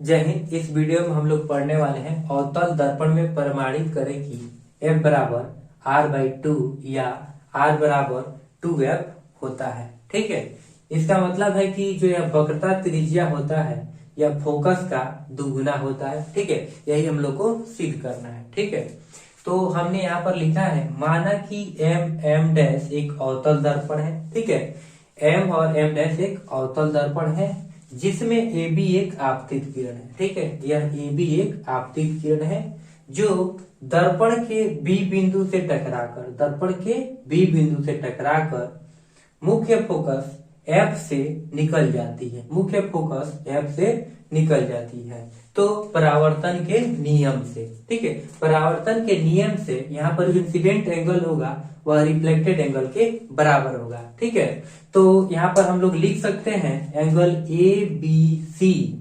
जय हिंद। इस वीडियो में हम लोग पढ़ने वाले हैं अवतल दर्पण में प्रमाणित करें कि f बराबर r/2 या r बराबर 2f होता है। ठीक है, इसका मतलब है कि जो यह वक्रता त्रिज्या होता है यह फोकस का दुगुना होता है। ठीक है, यही हम लोग को सिद्ध करना है। ठीक है, तो हमने यहाँ पर लिखा है माना कि m डैश एक अवतल दर्पण है। ठीक है, m और m डैश एक अवतल दर्पण है जिसमें AB एक आपतित किरण है। ठीक है, यह AB एक आपतित किरण है जो दर्पण के B बिंदु से टकराकर मुख्य फोकस F से निकल जाती है। तो परावर्तन के नियम से, ठीक है, परावर्तन के नियम से यहाँ पर जो इंसिडेंट एंगल होगा वह रिफ्लेक्टेड एंगल के बराबर होगा। ठीक है, तो यहाँ पर हम लोग लिख सकते हैं एंगल ABC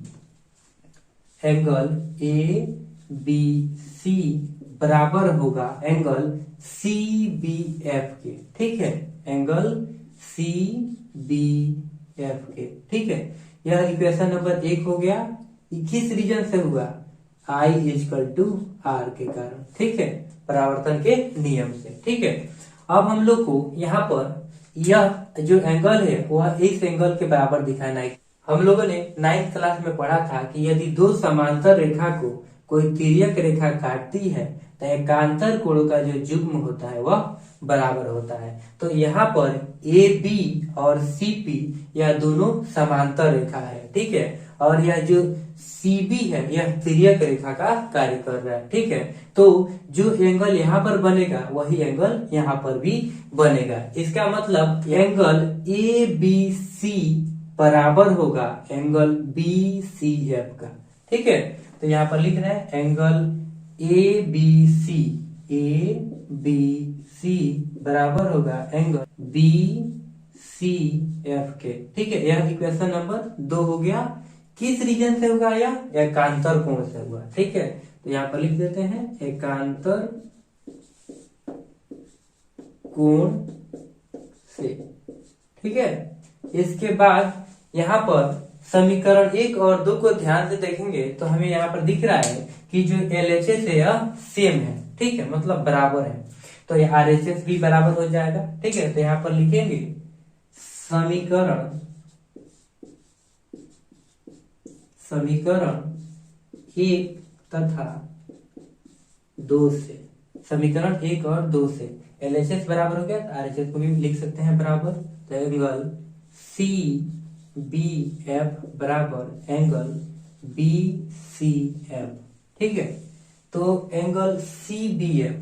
बराबर होगा एंगल CBF के। ठीक है, एंगल CBF के। ठीक है, यह इक्वेशन नंबर 1 हो गया। किस रीजन से हुआ? I=R के कारण। ठीक है, परावर्तन के नियम से। ठीक है, अब हम लोग को यहाँ पर यह जो एंगल है वह इस एंगल के बराबर दिखाना है। हम लोगों ने 9th क्लास में पढ़ा था कि यदि दो समांतर रेखा को कोई तिर्यक रेखा काटती है तो एकांतर कोणों का जो युग्म होता है वह बराबर होता है। तो यहाँ पर AB और CP यह दोनों समांतर रेखा है। ठीक है, और यह जो CB है यह तिर्यक रेखा का कार्य कर रहा है। ठीक है, तो जो एंगल यहाँ पर बनेगा वही एंगल यहाँ पर भी बनेगा। इसका मतलब एंगल ABC बराबर होगा एंगल BCF का। ठीक है, तो यहाँ पर लिख रहे हैं एंगल ABC बराबर होगा एंगल BCF के। ठीक है, यह इक्वेशन नंबर 2 हो गया। किस रीजन से होगा? यह एकांतर कोण से हुआ। ठीक है, तो यहाँ पर लिख देते हैं एकांतर कोण से। ठीक है, इसके बाद यहाँ पर समीकरण 1 और 2 को ध्यान से देखेंगे तो हमें यहाँ पर दिख रहा है कि जो LHS है यह सेम है। ठीक है, मतलब बराबर है, तो यह RHS भी बराबर हो जाएगा। ठीक है, तो यहाँ पर लिखेंगे समीकरण 1 तथा 2 से, समीकरण 1 और 2 से LHS बराबर हो गया तो RHS को भी लिख सकते हैं बराबर। तो एंगल CBF बराबर एंगल BCF। ठीक है, तो एंगल CBF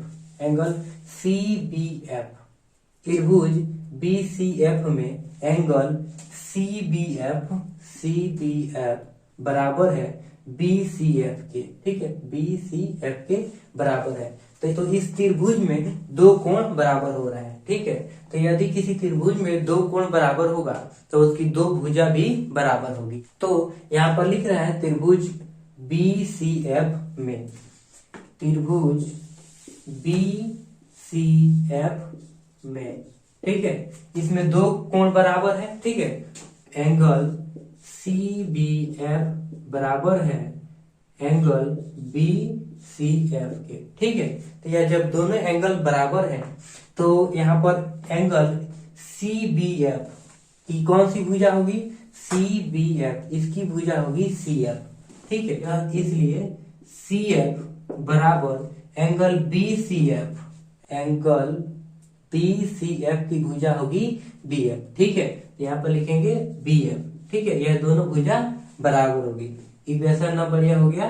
त्रिभुज BCF में एंगल CBF बराबर है BCF के। ठीक है, BCF के बराबर है। तो इस त्रिभुज में दो कोण बराबर हो रहे हैं। ठीक है, तो यदि किसी त्रिभुज में दो कोण बराबर होगा तो उसकी दो भुजा भी बराबर होगी। तो यहाँ पर लिख रहा है त्रिभुज BCF में, त्रिभुज BCF में, ठीक है, इसमें दो कोण बराबर है। ठीक है, एंगल CBF बराबर है एंगल BCF के। ठीक है, तो यह जब दोनों एंगल बराबर है तो यहाँ पर एंगल CBF की कौन सी भुजा होगी? CBF, इसकी भुजा होगी CF। ठीक है, इसलिए CF बराबर एंगल BCF, एंगल BCF की भुजा होगी BF। ठीक है, यहाँ पर लिखेंगे BF। ठीक है, यह दोनों भुजा बराबर होगी। इक्वेशन नंबर यह हो गया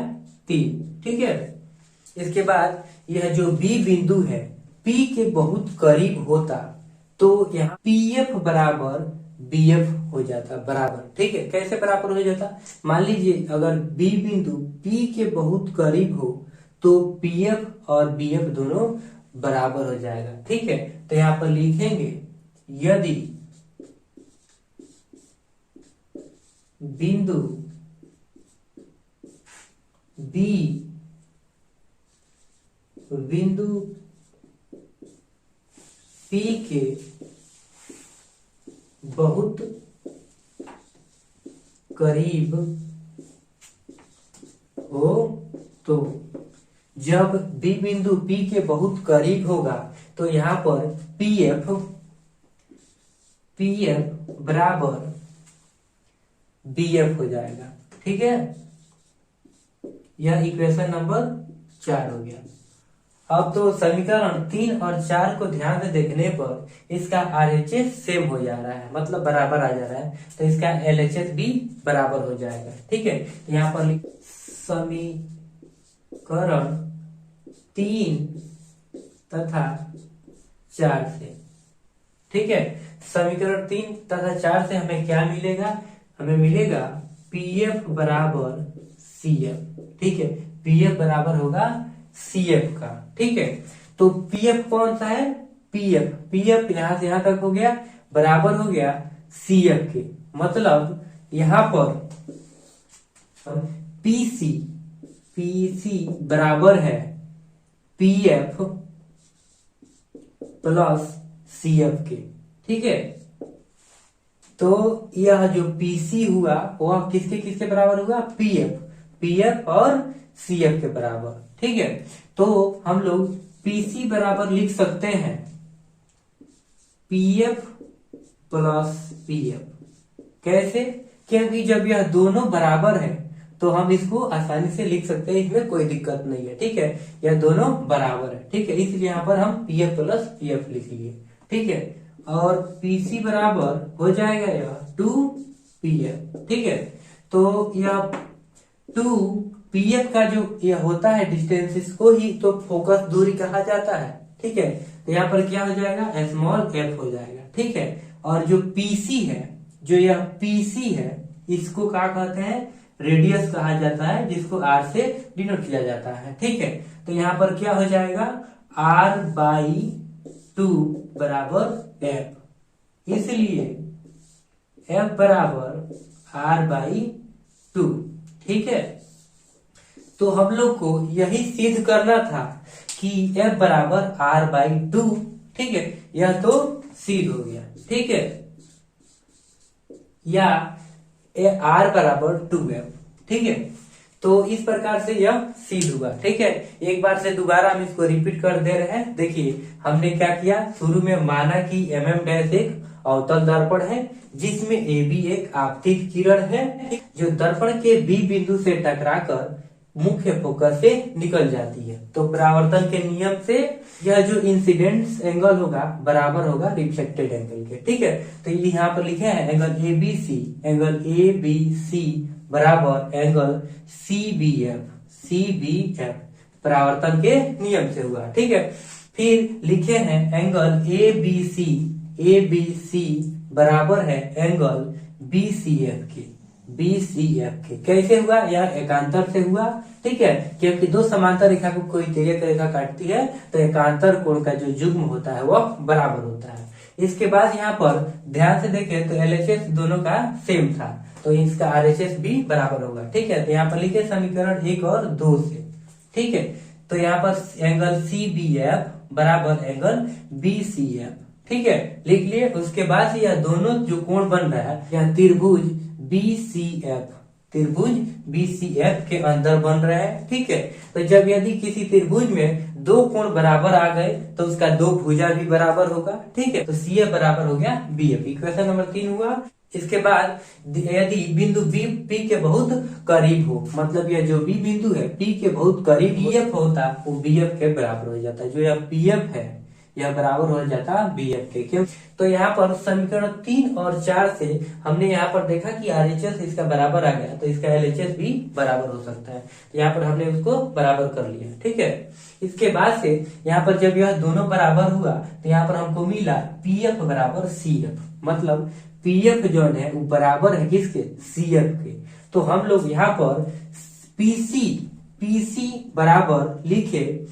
3। ठीक है, इसके बाद यह जो B बिंदु है P के बहुत करीब होता तो यहाँ PF बराबर BF हो जाता बराबर। ठीक है, कैसे बराबर हो जाता? मान लीजिए अगर B बिंदु P के बहुत करीब हो तो PF और BF दोनों बराबर हो जाएगा। ठीक है, तो यहाँ पर लिखेंगे यदि बिंदु B बिंदु P के बहुत करीब हो तो जब बी बिंदु पी के बहुत करीब होगा तो यहाँ पर पीएफ बराबर बीएफ हो जाएगा। ठीक है, यह इक्वेशन नंबर 4 हो गया। अब तो समीकरण 3 और 4 को ध्यान से देखने पर इसका RHS सेम हो जा रहा है, मतलब बराबर आ जा रहा है, तो इसका LHS भी बराबर हो जाएगा। ठीक है, तो यहाँ पर समीकरण 3 तथा 4 से, ठीक है, समीकरण 3 तथा 4 से हमें क्या मिलेगा? हमें मिलेगा PF बराबर CF। ठीक है, PF बराबर होगा CF का। ठीक है, तो PF कौन सा है? PF यहां से यहां तक हो गया, बराबर हो गया CF के। मतलब यहां पर PC बराबर है PF प्लस CF के। ठीक है, तो यह जो PC हुआ वह किसके किसके बराबर हुआ? PF और CF के बराबर। ठीक है, तो हम लोग PC बराबर लिख सकते हैं PF प्लस PF। कैसे? क्योंकि जब यह दोनों बराबर है तो हम इसको आसानी से लिख सकते हैं, इसमें कोई दिक्कत नहीं है। ठीक है, यह दोनों बराबर है। ठीक है, इसलिए यहाँ पर हम PF प्लस PF लिख लिए। ठीक है, और PC बराबर हो जाएगा यह 2PF। ठीक है, तो यह 2PF का जो यह होता है डिस्टेंस, इसको ही तो फोकस दूरी कहा जाता है। ठीक है, तो यहाँ पर क्या हो जाएगा? स्मॉल f हो जाएगा। ठीक है, और जो PC है, जो यह PC है, इसको क्या कहते हैं? रेडियस कहा जाता है, जिसको R से डिनोट किया जाता है। ठीक है, तो यहाँ पर क्या हो जाएगा? R/2 बराबर f, इसलिए f बराबर R/2। ठीक है, तो हम लोग को यही सिद्ध करना था कि f बराबर R/2। ठीक है, यह तो सिद्ध हो गया। ठीक है, या R बराबर 2f। ठीक है, तो इस प्रकार से यह सिद्ध हुआ। ठीक है, एक बार से दोबारा हम इसको रिपीट कर दे रहे हैं। देखिए, हमने क्या किया? शुरू में माना कि mm' एक अवतल दर्पण है जिसमें AB एक आपतित किरण है जो दर्पण के B बिंदु से टकराकर मुख्य फोकस से निकल जाती है। तो परावर्तन के नियम से यह जो इंसिडेंट एंगल होगा बराबर होगा रिफ्लेक्टेड एंगल के। ठीक है, तो यहाँ पर लिखे हैं एंगल ABC बराबर एंगल CBF परावर्तन के नियम से हुआ। ठीक है, फिर लिखे हैं एंगल ABC बराबर है एंगल BCF के। कैसे हुआ? यह एकांतर से हुआ। ठीक है, क्योंकि दो समांतर रेखा को कोई तिर्यक रेखा काटती है तो एकांतर कोण का जो युग्म होता है वह बराबर होता है। इसके बाद यहाँ पर ध्यान से देखें तो LHS दोनों का सेम था, तो इसका RHS भी बराबर होगा। ठीक है, तो यहाँ पर लिखे समीकरण 1 और 2 से। ठीक है, तो यहाँ पर एंगल CBF बराबर एंगल BCF। ठीक है, लिख लिए। उसके बाद यह दोनों जो कोण बन रहा है यह त्रिभुज BCF के अंदर बन रहा है। ठीक है, तो जब यदि किसी त्रिभुज में दो कोण बराबर आ गए तो उसका दो भुजा भी बराबर होगा। ठीक है, तो CF बराबर हो गया BF। इक्वेशन नंबर 3 हुआ। इसके बाद यदि बिंदु P के बहुत करीब हो, मतलब यह जो B बिंदु है P के बहुत करीब BF होता, वो BF के बराबर हो जाता है। जो यह PF है यह बराबर हो जाता BF के। क्यों? तो यहाँ पर समीकरण 3 और 4 से हमने यहाँ पर देखा कि RHS इसका बराबर आ गया, तो इसका LHS भी बराबर हो सकता है। तो यहाँ पर हमने उसको बराबर कर लिया। ठीक है, इसके बाद से यहाँ पर जब यह दोनों बराबर हुआ तो यहाँ पर हमको मिला PF बराबर CF। मतलब PF जो है वो बराबर है किसके? CF के। तो हम लोग यहाँ पर PC बराबर लिखे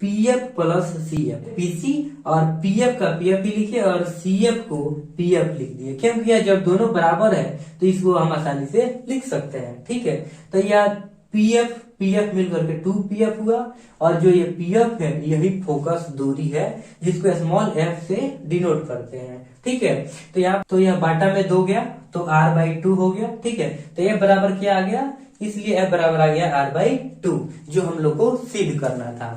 PF प्लस CF। PC और PF का PF भी लिखे और CF को PF लिख दिए, क्योंकि यह जब दोनों बराबर है तो इसको हम आसानी से लिख सकते हैं। ठीक है, तो यह PF मिलकर के 2PF हुआ, और जो ये PF है यही फोकस दूरी है जिसको स्मॉल f से डिनोट करते हैं। ठीक है, तो यह बाटा में 2 गया तो R/2 हो गया। ठीक है, तो ये बराबर क्या आ गया? इसलिए F बराबर आ गया R/2, जो हम लोग को सिद्ध करना था।